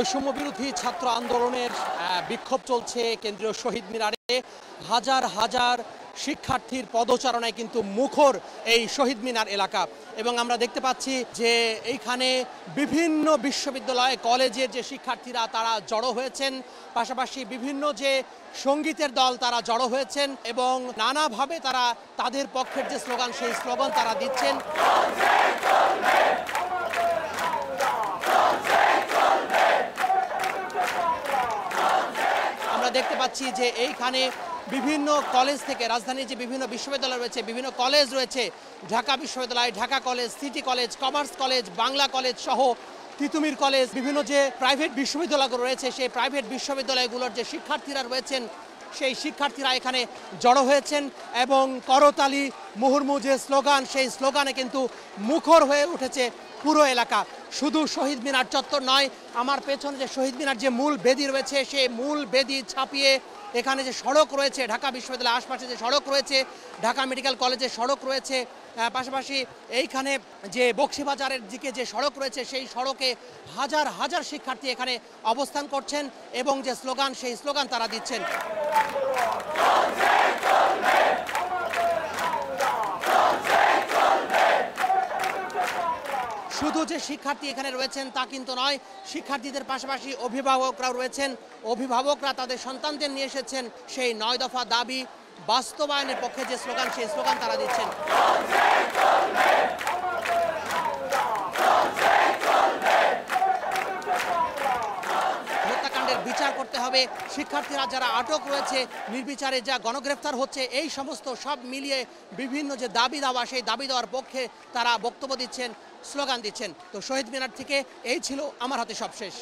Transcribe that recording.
বৈষম্য বিরোধী ছাত্র আন্দোলনের বিক্ষোভ চলছে কেন্দ্রীয় শহীদ মিনারে। হাজার হাজার শিক্ষার্থীর পদচারণায় কিন্তু মুখর এই শহীদ মিনার এলাকা। এবং আমরা দেখতে পাচ্ছি যে এইখানে বিভিন্ন বিশ্ববিদ্যালয় কলেজের যে শিক্ষার্থীরা তারা জড়ো হয়েছেন, পাশাপাশি বিভিন্ন যে সঙ্গীতের দল তারা জড়ো হয়েছেন এবং নানাভাবে তারা তাদের পক্ষের যে স্লোগান সেই স্লোগান তারা দিচ্ছেন। আমরা দেখতে পাচ্ছি যে এইখানে বিভিন্ন কলেজ থেকে রাজধানীর যে বিভিন্ন বিশ্ববিদ্যালয় রয়েছে, বিভিন্ন কলেজ রয়েছে, ঢাকা বিশ্ববিদ্যালয়, Dhaka college, city college, commerce college, Bangla college সহ তিতুমির কলেজ, বিভিন্ন যে প্রাইভেট বিশ্ববিদ্যালয়গুলো রয়েছে সেই প্রাইভেট বিশ্ববিদ্যালয়গুলোর যে শিক্ষার্থীরা রয়েছেন সেই শিক্ষার্থীরা এখানে জড়ো হয়েছেন এবং করতালি মুহুর্মুহু যে স্লোগান সেই স্লোগানে কিন্তু মুখর হয়ে উঠেছে পুরো এলাকা। শুধু শহীদ মিনার চত্বর নয়, আমার পেছনে যে শহীদ মিনার যে মূল বেদি রয়েছে সেই মূল বেদি ছাপিয়ে এখানে যে সড়ক রয়েছে, ঢাকা বিশ্ববিদ্যালয়ের আশপাশে যে সড়ক রয়েছে, ঢাকা মেডিকেল কলেজের সড়ক রয়েছে, পাশাপাশি এইখানে যে বক্সিবাজারের দিকে যে সড়ক রয়েছে সেই সড়কে হাজার হাজার শিক্ষার্থী এখানে অবস্থান করছেন এবং যে স্লোগান সেই স্লোগান তারা দিচ্ছেন। শুধু যে শিক্ষার্থী এখানে রয়েছেন তা কিন্তু নয়, শিক্ষার্থীদের পাশাপাশি অভিভাবকরাও রয়েছেন। অভিভাবকরা তাদের সন্তানদের নিয়ে এসেছেন সেই 9 দফা দাবি বাস্তবায়নের পক্ষে যে স্লোগান সেই স্লোগান তারা দিচ্ছেন। হত্যাকাণ্ডের বিচার করতে হবে, শিক্ষার্থীরা যারা আটক রয়েছে নির্বিচারে যা গণগ্রেফতার হচ্ছে, এই সমস্ত সব মিলিয়ে বিভিন্ন যে দাবি দেওয়া সেই দাবি দেওয়ার পক্ষে তারা বক্তব্য দিচ্ছেন, স্লোগান দিচ্ছেন। তো শহীদ মিনার থেকে এই ছিল আমার হাতে সবশেষ।